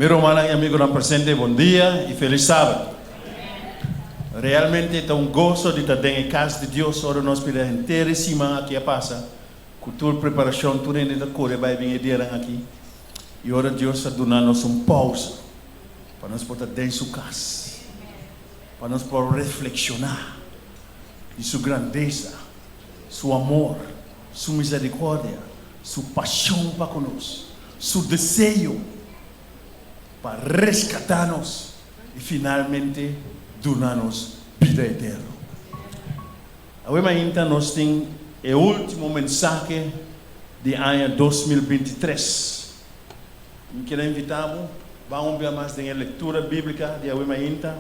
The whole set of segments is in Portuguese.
Meu irmão e amigo na presente, bom dia e feliz sábado. Realmente é um gosto de estar em casa de Deus, ora nós pedimos inteiríssima aqui a passa, com toda a preparação, tudo ainda corre, vai vir aqui. E ora Deus está dando-nos pausa, para nós poder estar em sua casa, para nós poder reflexionar de sua grandeza, seu amor, sua misericórdia, sua paixão para conosco, seu desejo para resgatar-nos e finalmente dar-nos vida eterna. Agora ainda nós temos o último mensagem de ano 2023. Eu quero invitar-vos, vamos ver mais da leitura bíblica de agora ainda,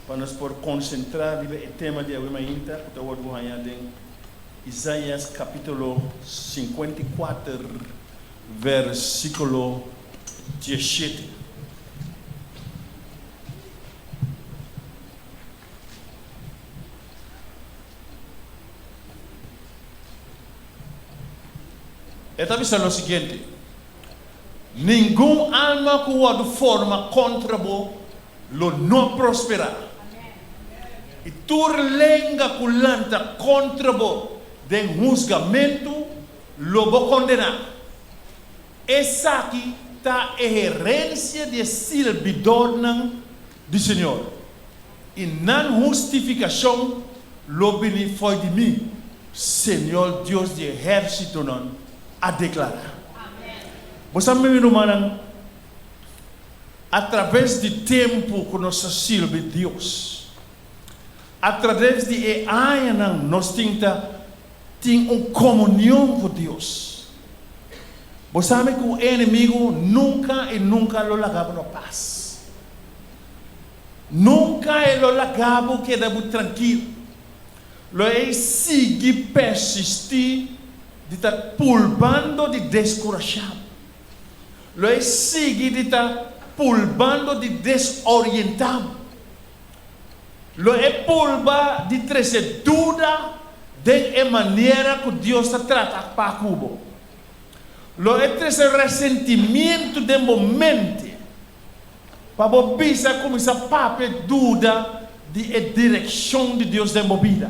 para nós poder concentrar no tema de agora ainda, que eu vou em Isaías capítulo 54, versículo 17. Está dizendo o seguinte: nenhum alma que o forma contra vos não prosperará. E tu lenga que lanta contra vos de julgamento lo vou condenar. Essa aqui está a herência de servidor do Senhor. E na justificação lo bem foi de mim, Senhor Deus de exército não a declarar. Você me irmão, através do tempo que nós servimos Deus, através de anos nós temos uma comunhão com Deus. Você sabe que o inimigo nunca e nunca lo largava na paz. Nunca ele lo largava quedava tranquilo. Ele sigue persistir de estar pulvando de descorajado. Ele sigue de estar pulvando de desorientado. Ele pulva de trazer dúvida de maneira que Deus está tratando para Cuba. Ele traz ressentimento de momento para você começar a paper dúvida de direção de Deus na vida.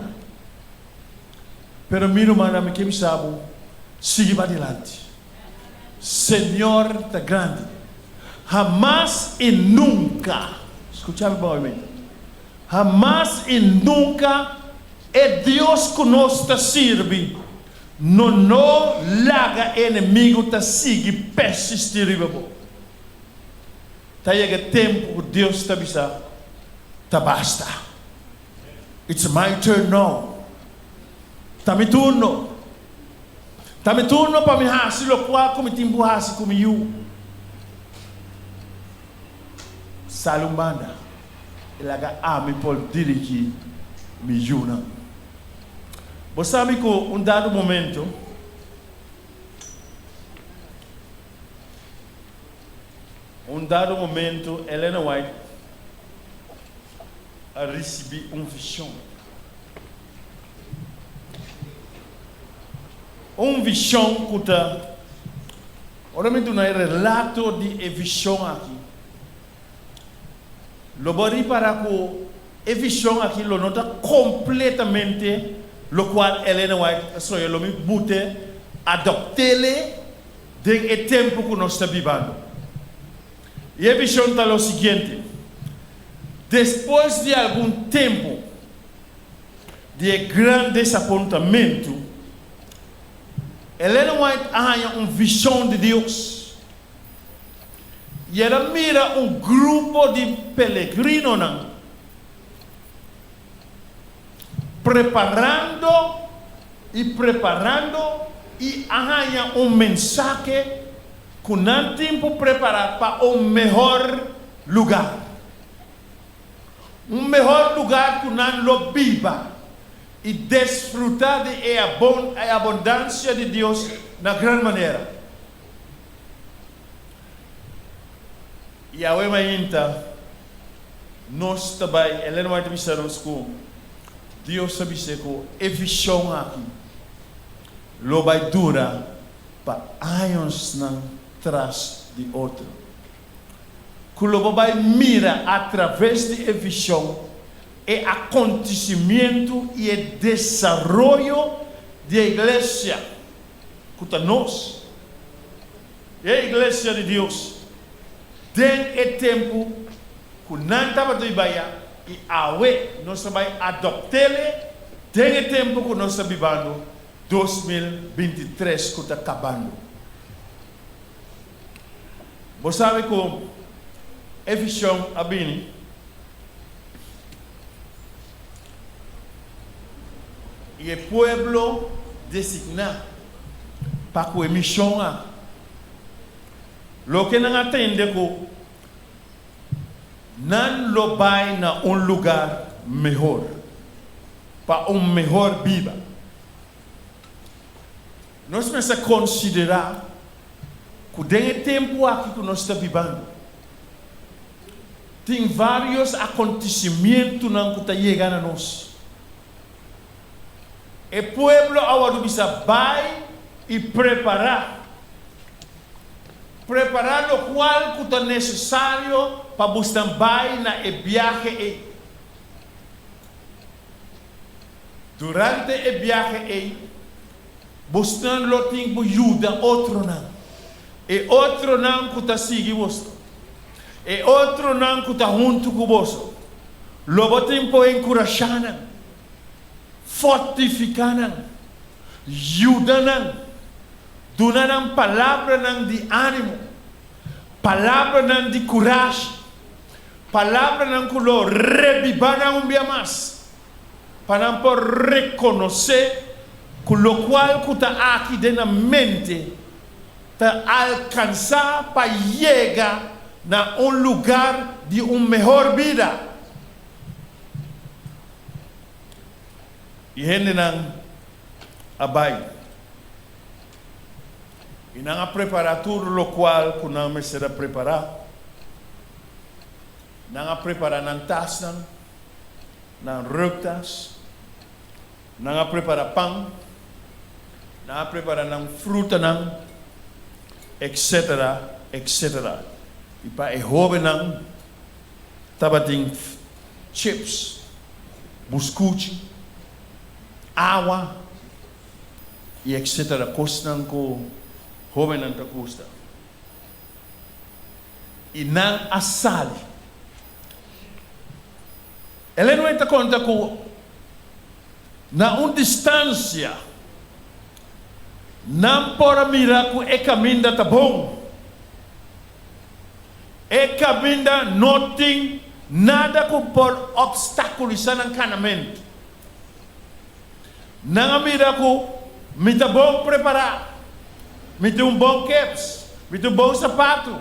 Pero meu irmão, me que me sabe, siga adiante. Senhor está grande. Jamás e nunca, escutame bem, jamás e nunca é Deus que nós está servindo. Não larga inimigo tá sigue persistir em você. Tá chega tempo que Deus está avisando, tá basta. It's my turn now. Tá me turno para me hasi lo kwa como timbu hasi como you. Salumbanda, elaga ame por dirigi me juna. Você sabe que dado momento, Helena White a receber visão. Visão que está, ora me dá relato de visão aqui. Lobori para que a visão aqui lo nota completamente, lo qual Helena White só ele me bute adoptele de tempo que nós está vivendo. E a visão está o seguinte: depois de algum tempo de grande desapontamento, Helena White arranha visão de Deus. E ela mira grupo de peregrinos preparando e arranha mensagem que não tem tempo preparar para melhor lugar. Melhor lugar que não lo viva e desfrutar da abundância de Deus na grande maneira. E a Wema ainda, nós também, Helena vai dizer que Deus sabe que a visão aqui, lo vai durar para anos atrás de outro. que o vai mira através de visão é acontecimento e é desenvolvimento da igreja que nós é a igreja de Deus tem tempo que não estava de baia e awe nós vai adoptá-lo tem tempo que nós estamos vivendo 2023 que está acabando. Você sabe que a visão abini e o povo designado para que a missão lo que não atende que não lo vai na lugar melhor para melhor vida. Nós precisamos considerar que tem tempo aqui que nós estamos vivendo tem vários acontecimentos que estão chegando a nós. O povo agora precisa vai e preparar o qual que é necessário para buscar vai na viagem. Durante a viagem, buscando o tempo ajuda outro não. E outro não que está seguindo você. E outro não que está junto com você. Logo tempo encorajando, fortificando, ajudando, dando palavra de ânimo, palavra de coragem, palavra que lo revivar um dia mais, para reconhecer que o qual que está aqui dentro da mente, para alcançar, para chegar na lugar de melhor vida. E gente não abai. E não a preparar tudo o qual que não me será preparar. Não a preparar na taça, na rutas, não a preparar pão, não a preparar na fruta, não, etc, etc. E para o jovem não, estava tem chips, biscoito, água, e etc. Coisa que o jovem não está custa. E não a sal. Ele não está conta que na distância não pode mirar que o caminho está bom. O caminho não tem nada que pode obstaculizar o caminho. Não mira que me está bom preparar, me tem bom caps, me tem bom sapato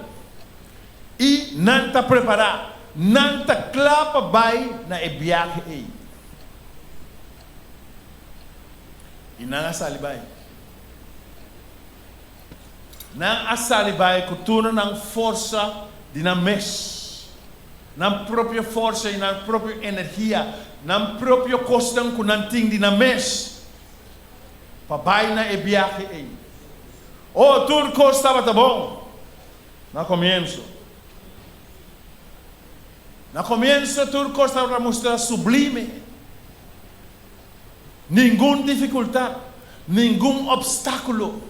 e não está preparado. Não está claro para vai na viagem. E não há salibai. Não há salibai que tu não força de na mês. Não própria força e na própria energia. Não própria costa que não tem de na mês. Para vai na viagem. Oh, tudo costava tá bom. No começo. No começo tudo costava mostrar sublime. Nenhuma dificuldade, nenhum obstáculo,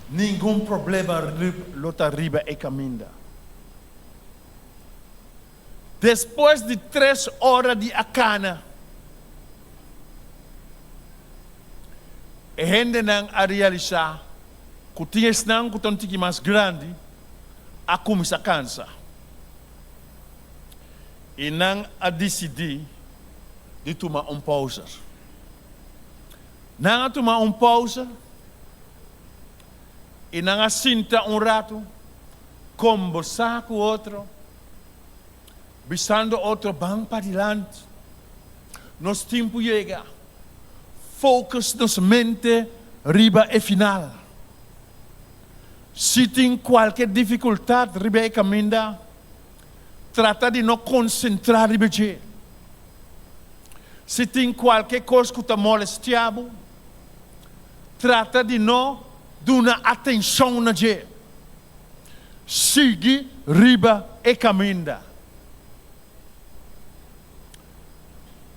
nenhum problema luta arriba e caminha. Depois de 3 horas de acana, a gente não a realizar que tinha não que tem que mais grande a começar a cansar. E não a decidir de tomar pausa. Não a tomar pausa e não a sentar rato, conversar com o outro, visando outro banco para adiante. Nosso tempo chega. Focus nossa mente riba e final. Se tem qualquer dificuldade riba e caminho, trata de não concentrar riba. Se tem qualquer coisa que está molestando, trata de não dar atenção na gente. Sigi, riba, e caminda.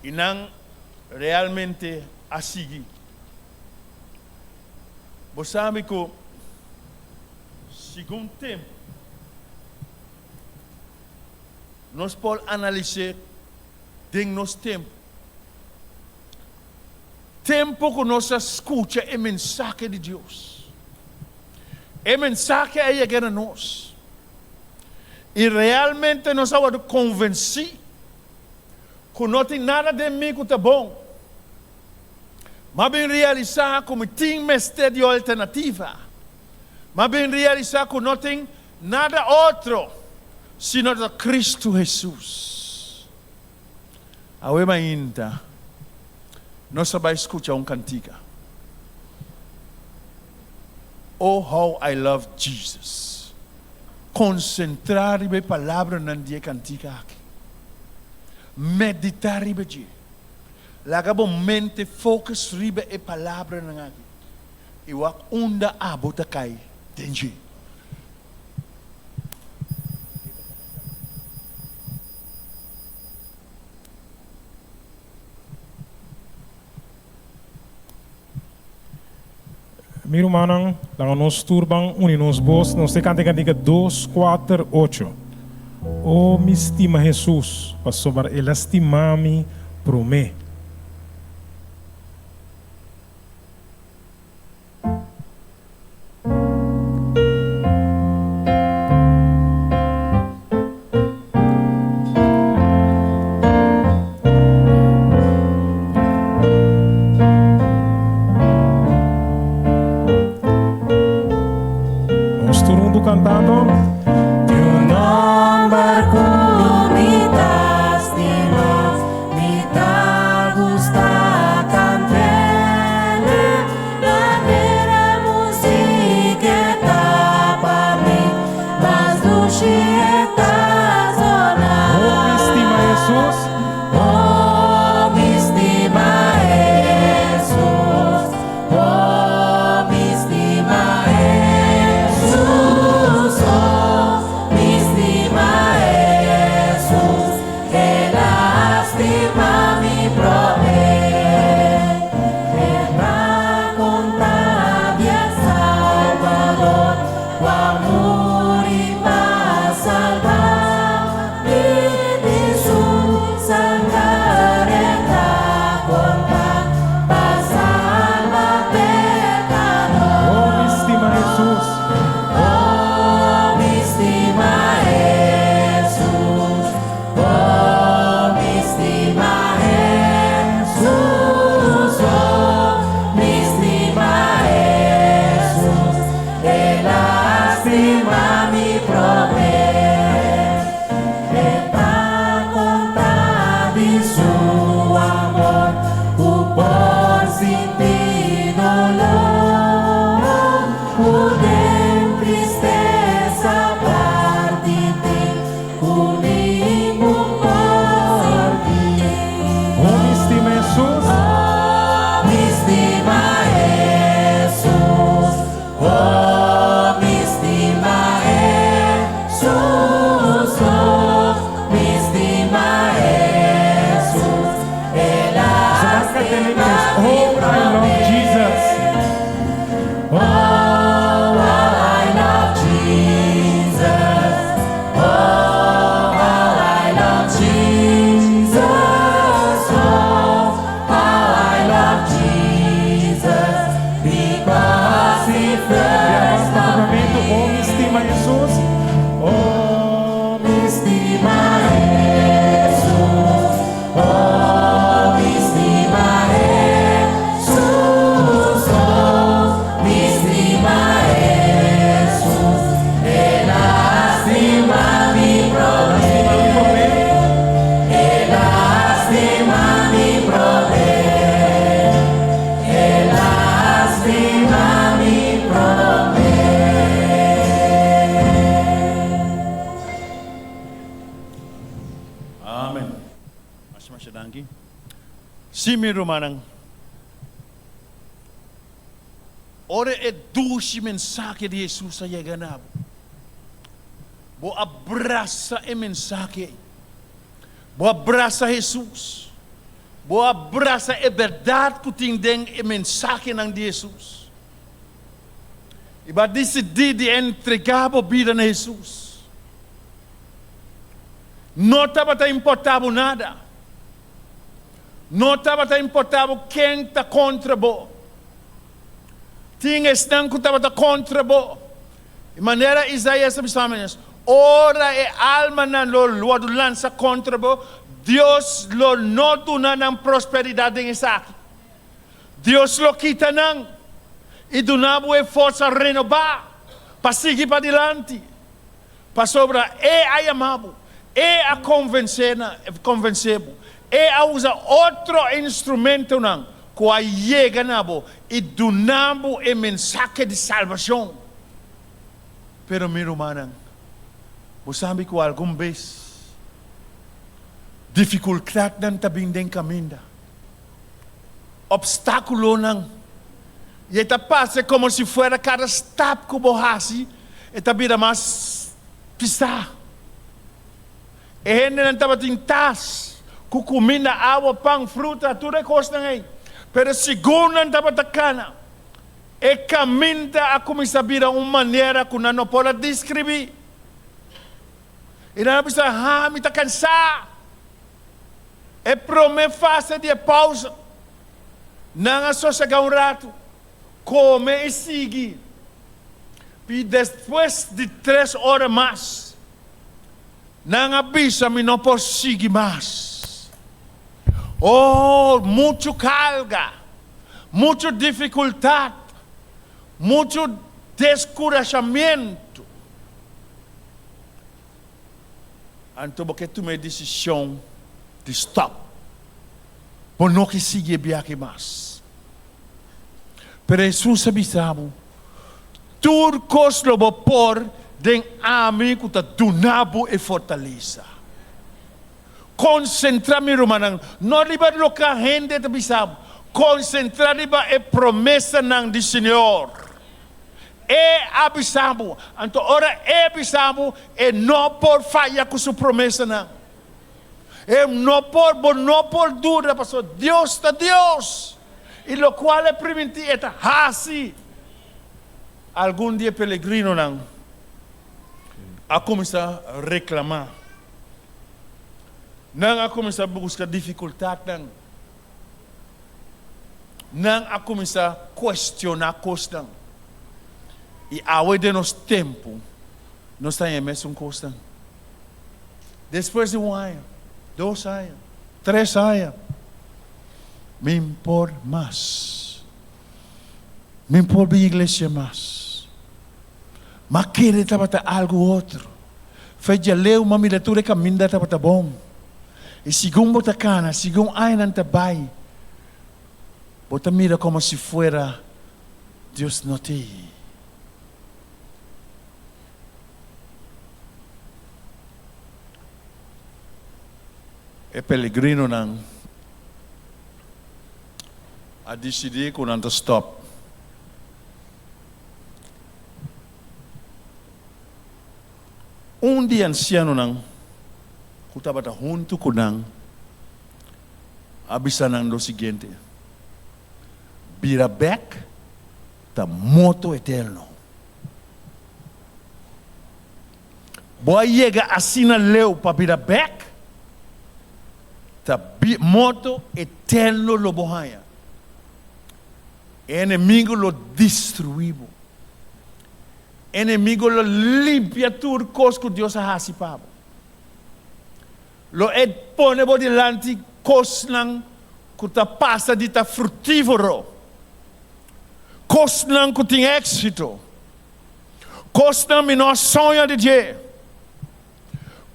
Inang realmente a sigi. Bosami ko, segundo tempo, nós podemos analisar dentro nosso tempo. Tempo que nós escuta é mensagem de Deus. É mensagem a chegar a nós. E realmente nós vamos convencer que não tem nada de mim que está bom. Mas bem realizar como tem mestre de alternativa. Mas bem realizar que não tem nada outro senão de Cristo Jesus. A uema ainda, nós vamos escutar cantiga. Oh, how I love Jesus. Concentrar em palavra na dia cantiga aqui. Meditar em dia. Lagabo mente focus ribe e palavra na aqui. E wak unda abota kai denji. Miru manang, lang nos turbang uninos bos, nos te cante cantiga 2, 4, 8. Oh, me estima Jesus, pasobar el estimami pro me. Cantando Tu nombre comitas dimas, mi ta gusta cantele, la vera musiqueta pa mí, mas duchieta zona. Oh, me estima Jesus. Oh, me estima Jesus. Oh, me estima Jesus. Me estima Jesus, que lástima me provee, para contar de Salvador, o amor y para salvar, y de su sangre da contar, para salvar pecador. Oh, me estima Jesus. Oh, me estima Jesus. Oh, me estima Jesus. Oh, me estima Jesus. Que lástima me provee, para contar de su amor, o por sin dolor, o de tristeza partite, unimos por ti. Oh, me estima Jesus. Oh, me estima Jesus. Oh, me estima Jesus. Oh, me estima Jesus. El lástima me Oh, I love Jesus. Oh, I love Jesus. Oh, I love Jesus. Oh, I love Jesus. Because He first loved me. Oh, me estima Jesus. Oh, Me estima Jesus. Oh, me estima Jesus. Oh, me estima Jesus. El lástima me provee. El lástima me provee. El lástima me provee. Amen. Masya danki. Si mirumanang. Ore e dushi mensake di Jesus sa yaganabo. Bo abraça a mensagem. Bo abraça Jesus. Bo abraça a verdade que tem a mensagem de Jesus. E vai decidir de entregar a vida a Jesus. Não estava importado nada. Não estava importado quem está contra você. Tinha estão que estava contra você. De maneira Isaías sabe, ora e alma na lo lança contra você. Deus lo não dá prosperidade em Isaac. Deus lo quita não. E dá a força renovar. Para seguir para adiante. Para sobrar. E a chamar. E a convencer. E a usar outro instrumento não. Que a chega na bo. E dá a mensagem de salvação. Pero meu irmão. Você sabe que alguma vez. Dificuldade não está vindo em caminho. Obstáculo não. E está passa como se fosse cada step que você está vida mais pisar. E ele não estava tentando com comida, água, pão, fruta, tudo é coisa aí. Pero segundo não estava tacana. E caminho a começar a virar uma maneira que não pode descrever. E não precisa, me está cansado. É promessa fácil de pausa. Não é só chegar um rato. Come e sigue. E depois de 3 horas mais, não avisa-me, não posso seguir mais. Oh, muito carga, muita dificuldade, muito descorajamento. Então, porque tu me decisão de stop. Por não que seguir viagem mais. Pero Jesus avisava, turcos lo vapor den amigo ta dunabo e fortaleza. Concentra-me, irmão, não liba lo que a gente avisava. Concentrar-me é promessa não do Senhor. É avisado. Então, ora é avisado e não por falha com sua promessa não. É não por dúvida, pastor. Deus está Deus. E lo qual é permitido é assim. Algum dia peregrino não. A começar a reclamar. Não a começar a buscar dificuldade não. Não a começar a questionar coisas. E ao de nosso tempo, nós estamos em mesmo coisa. Depois de 1 ano, 2 anos, 3 anos, me importa mais. Me importa a igreja mais. Mas querer trabalhar algo outro. Fez já leu uma miniatura caminho da trabalhar bom. E segundo bota cana, segundo ai não tá bem. Bota mira como se fuera Deus não te. É peregrino não. A decidir que não stop. Dia anciano não, que estava junto com não, avisa não do seguinte: vira back, tá moto eterno. Boa chega assim na leu para vira back, tá moto eterno lo bohanha. Inimigo lo destruído. Inimigo lo limpia tudo coisa que Deus ha para. Lo pone por delante coisas que ta passa de ta frutífero. Coisas que tem êxito. Coisas que não sonha de Deus.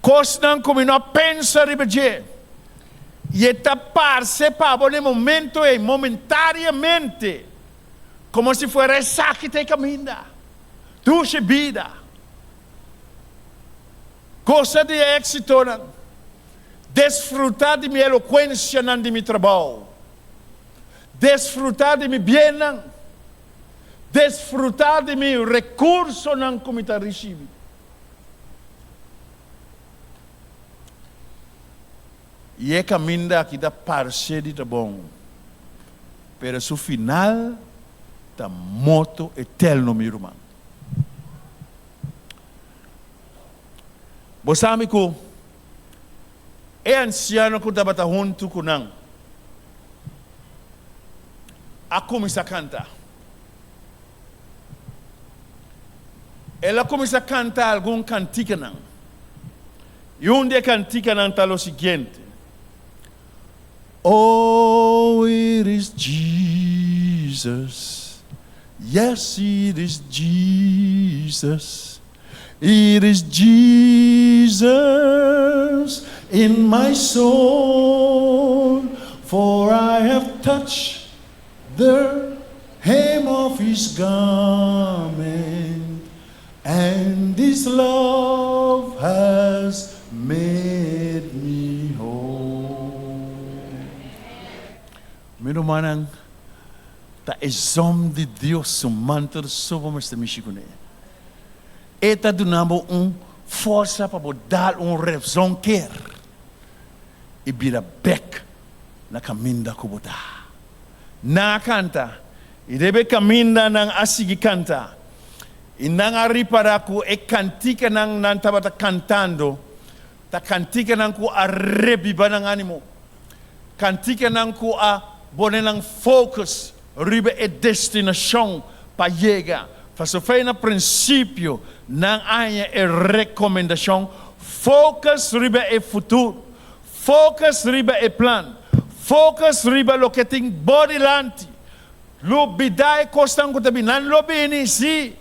Coisas que não pensa de Deus. E esta parte para no momento e momentariamente, como se fosse essa que te caminha. Duche vida. Coisa de êxito. Desfrutar de minha eloquência de meu trabalho. Desfrutar de meu bem. Desfrutar de meu recurso que me está recebendo. E é caminho aqui da parceria de bom. Pero su final está morto eterno, meu irmão. Você sabe que é anciano que estava junto com nós. A começar a cantar. Ela começa a cantar algum cantiga não. E dia cantiga não está o seguinte. Oh, it is Jesus. Yes, it is Jesus. It is Jesus in my soul. For I have touched the hem of his garment, and his love has made me whole. Meu manang, ta exom de Deus manter sobre este michigune. Eta dunamo força para dar razão quer e vira back na caminho da kubota. Na canta e deve caminho nang asigi canta. E nang aripara ku e cantica nang tabata cantando. Ta cantica nang ku arrebiba nang animo. Cantica nang ku a bonenang focus riba e destinação pa llegar. Faço fé no princípio não há recomendação. Focus riba e futuro. Focus riba e plano. Focus riba lo que tem body lanti. Lo bidai costan ko tabi nan lo bini si.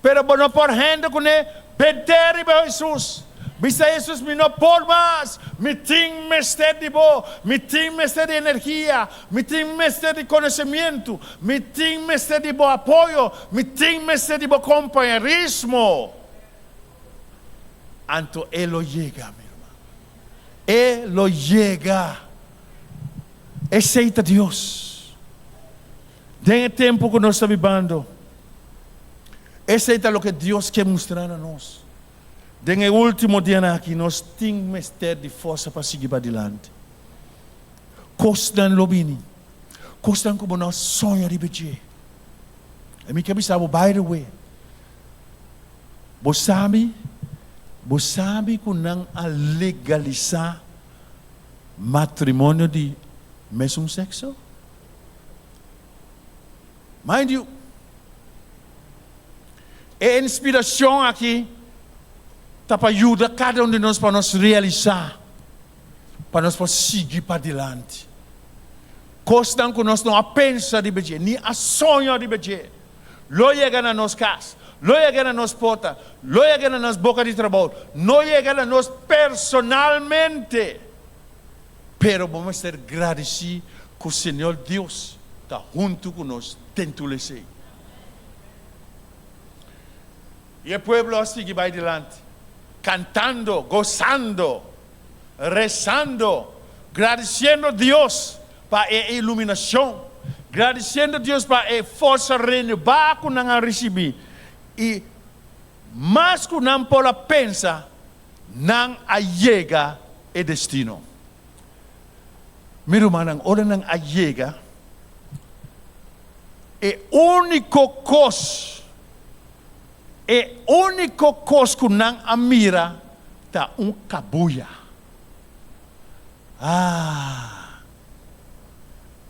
Pero bono por hendo ko ne pederi ba Jesus. Bisa Jesus me no por mais. Me tem mestre de bo, me tem mestre de energia, me tem mestre de conhecimento, me tem mestre de bom apoio, me tem mestre de bom companheirismo. Anto ele chega, meu irmão. Ele chega. Aceita Deus. Tem tempo que nós estamos vivendo. Aceita o que Deus quer mostrar a nós. Den último dia aqui, nós temos que ter de força para seguir para adiante. Costan lobini. Costan como nós sonhamos de beber. E me quer saber, by the way. Você sabe que não a legalizar matrimônio de mesmo sexo? Mind you, é inspiração aqui. Para ajudar cada de nós para nós realizar, para nós seguir para adiante. Coisas que nós não pensamos de beber, nem a sonho de beber. Não chega na nossa casa, não chega na nossa porta, não chega na nossa boca de trabalho, não chega na nós personalmente. Pero vamos ser agradecidos que o Senhor Deus está junto com nós, dentro de si. E o povo sigue para adiante. Cantando, gozando, rezando, agradeciendo a Dios para a iluminação, agradeciendo a Dios para a força renovada que nós recebemos. E mais que nós podemos pensar, nós chega o destino. Meu irmão, ora nós chega, é único coisa. E único coisa que não admira está cabuia.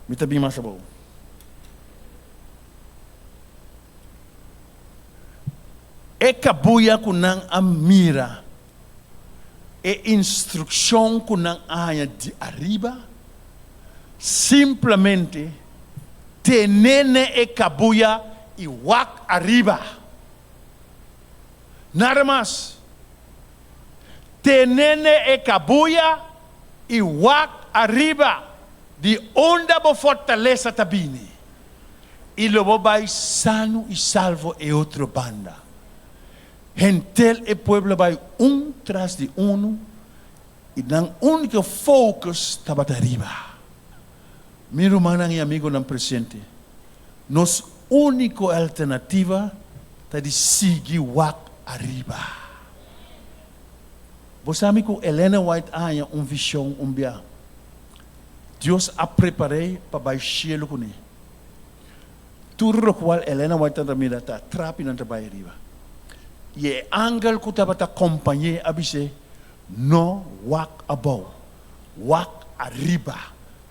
Me está bem mais bom. E cabuia que não admira. E instrução que não há de arriba. Simplesmente, tenene e cabuia e wak arriba. Nada mais. Tenene e cabuia e wak arriba. De onde a fortaleza tabini. E lobo vai sano e salvo e outra banda. Gentel e pueblo vai tras de e não único focus estava arriba. Meu irmão e amigo não presente. Nossa única alternativa está de seguir wak arriba. Você sabe que Helena White tinha visão, bia. Deus a preparei para baixar com ele. Tudo o qual Helena vai estar mira tá trapi na trabalho riba. E é angel que estava acompanhando a bise, no walk above, walk arriba,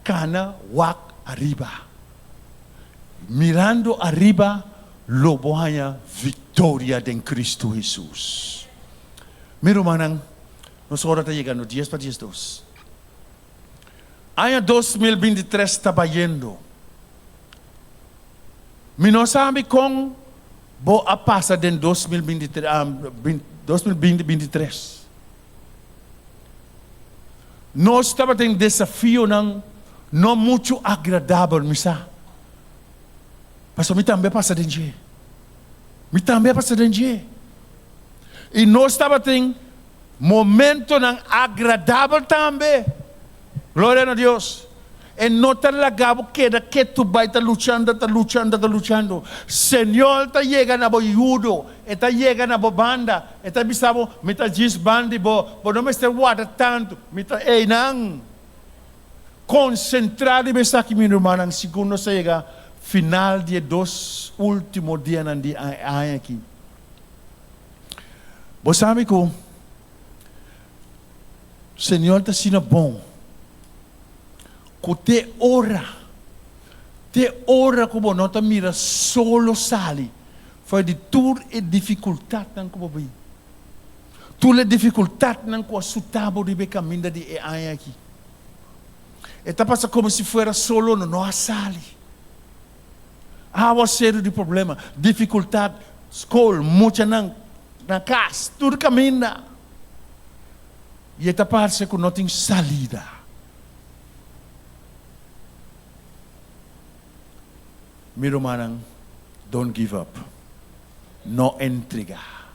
cana walk arriba. Mirando arriba, lobo hanya vitória em Cristo Jesus. Miro manang, nós agora está chegando 10 para 10 dos. Ano 2023 está indo. Me não sabe como vou a passar em 2023. Nós estamos tendo desafio não muito agradável, misa. Mas me também passa de dia. Me também passa de dia. E nós estamos tendo momento não agradável também. Glória a Deus. E não está lagado que tu vai estar luchando. Senhor está chegando a boiudo, está chegando a banda, está bisabo, me está diz bandi bo não me está guarda tanto, me está não. Concentrado e pensar que meu irmão, segundo chega final de 2 últimos dias aqui. Você sabe que o Senhor está sendo bom. Que te ora como não te mira solo sali, foi de toda a dificuldade não como bem, toda a dificuldade não com a sutabo de caminho de aqui, está passando como se fosse solo não há sali, há sério de problema, dificuldade, escola, muita na casa, tudo caminho, e está passando que não tem salida. Miro manang, don't give up. No entregar.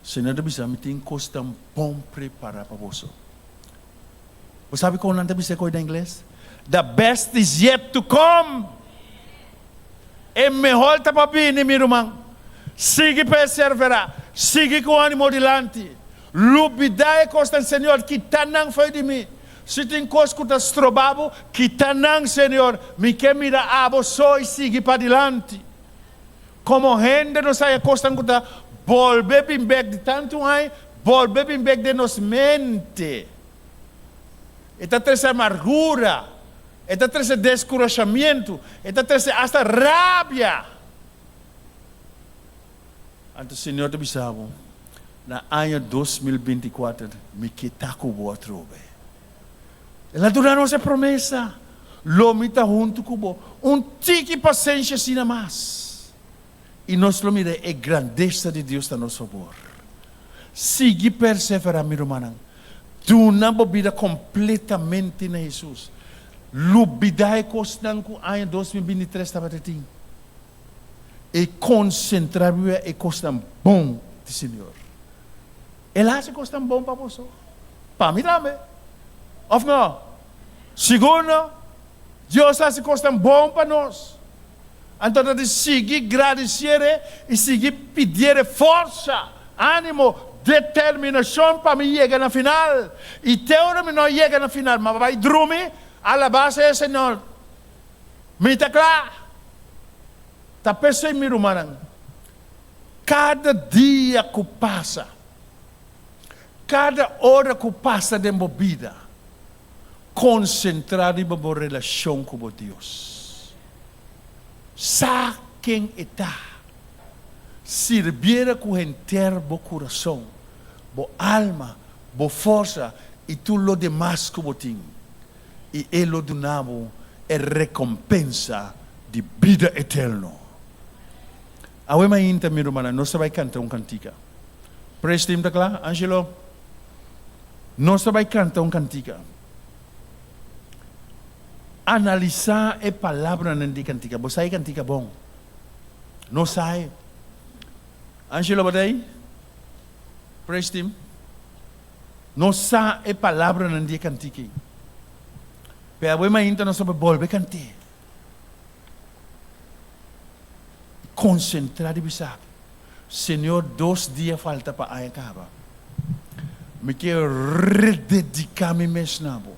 Senhor, bisa meeting costa bom preparar para você. Você sabe como nanta bisa coisa em inglês? The best is yet to come. É melhor tá para vir, miro man. Sigue perseverar. Sigue com ânimo adiante. Lubidai costa Senhor que tanang foi de mim. Se tem coisa que está estrobado, que tanang, Senhor, me quer mirar abo só e siga para adiante. Como gente não sai a costa que está volver bem back de tanto aí, volver bem back de nos mente. Está trazendo amargura, está trazendo descorajamento, está trazendo hasta rabia. Então, Senhor, te bisabo, na ano 2024, me quita com o outro. Ela dura nossa promessa. Lomita junto com o tique paciência sina mais. E nós lo mira a grandeza de Deus a nosso favor. Sigue perseverar, meu irmão. Tu não vida completamente na Jesus. Lubidai costan com ano 2023 estava tendo. E concentrar e costan bom de Senhor. Ela se costan bom para você. Para mim também. Of não? Segundo, Deus se costa bom para nós. Então, de seguir agradecer e seguir pedir força, ânimo, determinação para me chegar na final. E teora me não chega na final, mas vai dormir, a la base é Senhor. Me está claro? Está pensando, meu irmão, cada dia que passa, cada hora que passa de minha vida, concentrado em uma relação com Deus. Sabe quem está? Servir com inteiro o coração, a alma, a força e tudo o demais que você tem. E Ele o donamos a recompensa de vida eterna. Agora, meu irmão, nós vamos cantar uma cantiga. Preste atenção, claro, Angelo? Nós vamos cantar uma cantiga. Analisar a palavra na cantiga. Você sabe cantiga bom? Não sai. Angelo, badai? Preste atenção. Não sai a palavra na cantiga. Pero agora, meu irmão, nós vamos voltar a cantar. Concentrar e pensar. Senhor, 2 dias falta para a acaba. Me que rededicar-me mes nabo.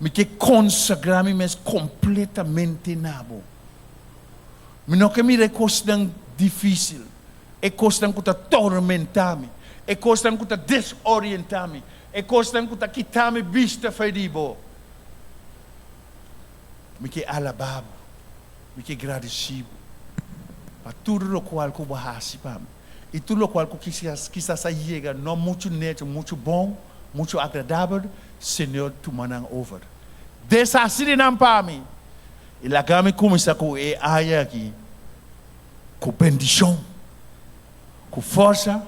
Me que consagrar-me mes completamente nabo. Me não que me recostam difícil. É costam que tormentar-me. É costam que desorientar-me. É costam que quitar-me vista feribo. Me que alababo. Me que agradecido. Para tudo o qual que eu bahasi para mim. E tudo o qual que quizás chega não muito neto, muito bom, muito agradável, Senhor, tu manang over. Desastre não para mim. E lá que me começa com a área aqui, com bendição, com força,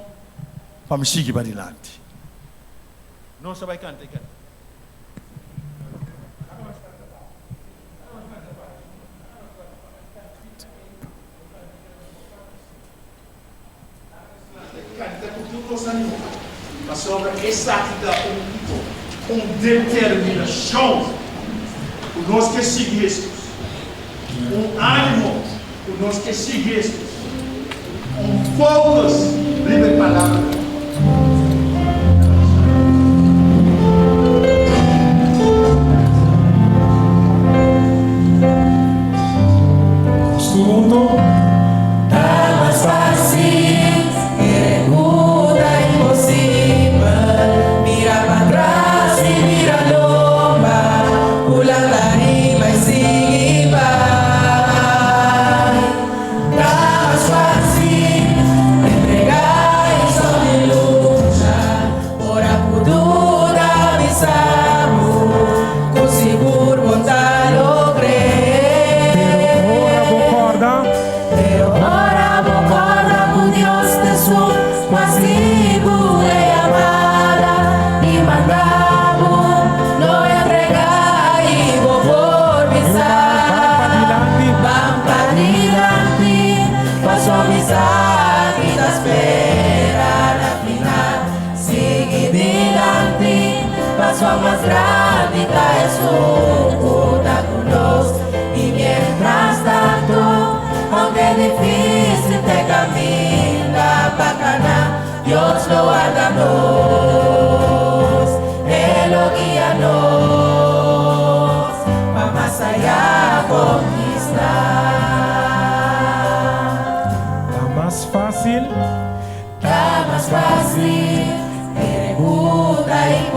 para me seguir para adiante. Não se vai cantar. Mas sobre essa vida com determinação, o nós que seguimos, com ânimo, o nós que seguimos, com focus, livre palavra. Segundo, más grande es junta con nos y mientras tanto aunque difícil te camina para ganar Dios lo guarda nos Él lo guía nos para más allá conquistar está más fácil.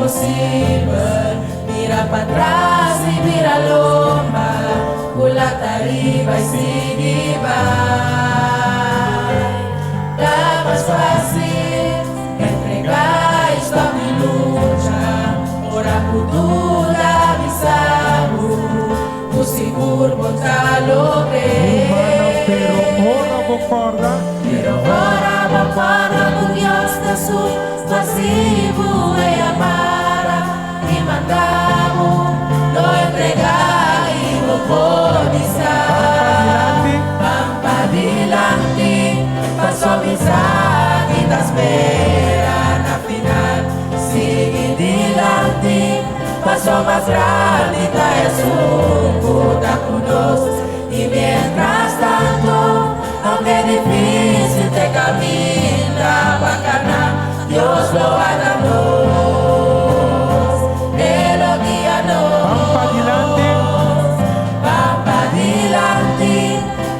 Impossível, mira para trás e vira lomba, pula arriba e sigue vai. Tá mais fácil entregar esta luta, ora cultura avisamos, o seguro botar Pero ora concorda com Deus Jesus. Pasivo e amara e mandamos lo entregar e lo codizar pampa dilante passo visar e da espera na final sigue dilante passo mais grande da Jesus da conosco e mientras tanto aunque difícil te camina bacana Dios lo hará nos, Él lo guía nos, pampa dilante,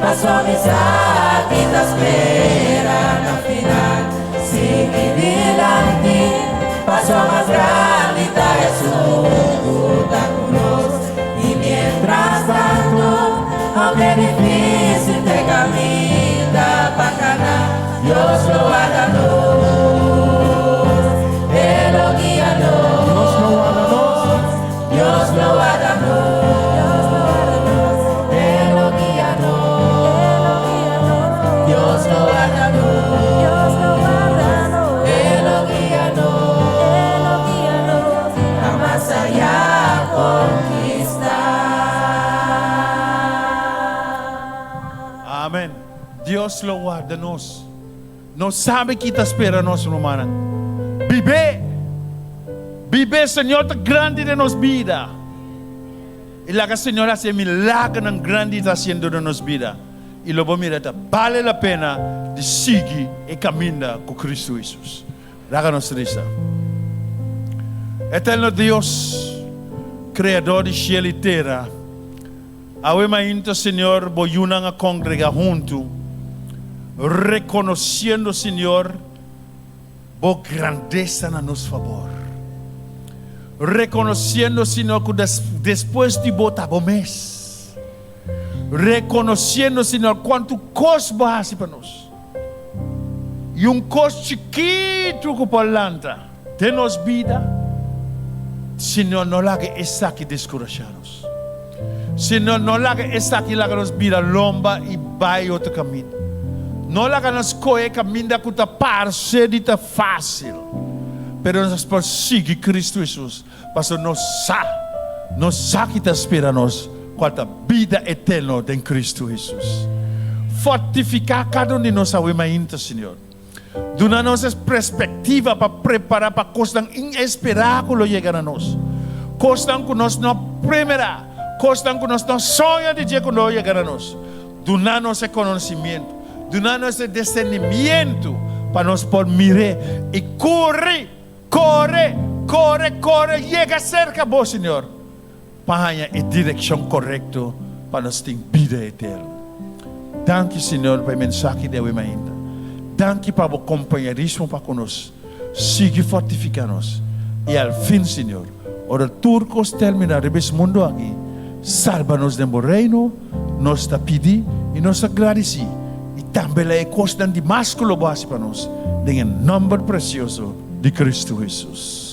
paso amistad y te espera al final, sigue dilante, paso más grande y te Jesús con nos, y mientras tanto, aunque difícil te camina para ganar, Dios lo hará nos. Dios lo hará Él lo guía Dios lo hará Él lo guía jamás allá conquistar. Amén. Dios lo guarda nos. No sabe que te espera nos, hermano. Vive, Señor, tan grande de nos vida. Y la que Señor hace milagro tan grande está haciendo de nos vida. Y lo voy a mirar, vale la pena de seguir y caminar con Cristo Jesús. Háganos risa. Eterno Dios, Creador de cielo y tierra, ahora, Señor, voy a congregar junto, reconociendo, Señor, vos grandeza a nos favor. Reconociendo, Señor, que después de botar vos mes. Reconociendo, Señor, cuánto costo vas para nos. Y un costo chiquito que por lanta, de nos vida. Señor, no la que está aquí descorajados. Señor, no la que está aquí la que nos vida lomba y vaya otro camino. No la que nos coge camino que está parcedita fácil. Pero nos persigue Cristo Jesús. Para nos saque te espera nos cuanta vida eterna en Cristo Jesús. Fortificar cada uno de nós ainda, Senhor. Dando-nos perspectiva para preparar para coisas inesperáveis chegar a nós. Coisas que nós não primeira, coisas que nós não sonhamos de chegar a nós. Dando-nos esse conhecimento, dando-nos esse discernimento para nós poder mirar e correr, chega cerca vos, Senhor, para a direção correta para nós ter vida eterna. Danke, Senhor, pela mensagem de hoje ainda. Danke para o companheirismo para conosco. Siga fortificar-nos. E ao fim, Senhor, ora turcos terminar esse mundo aqui. Salva-nos do reino, nós está pedindo e nós agradecemos. E também é coisa de mais que para nós. Em nome precioso de Cristo Jesus.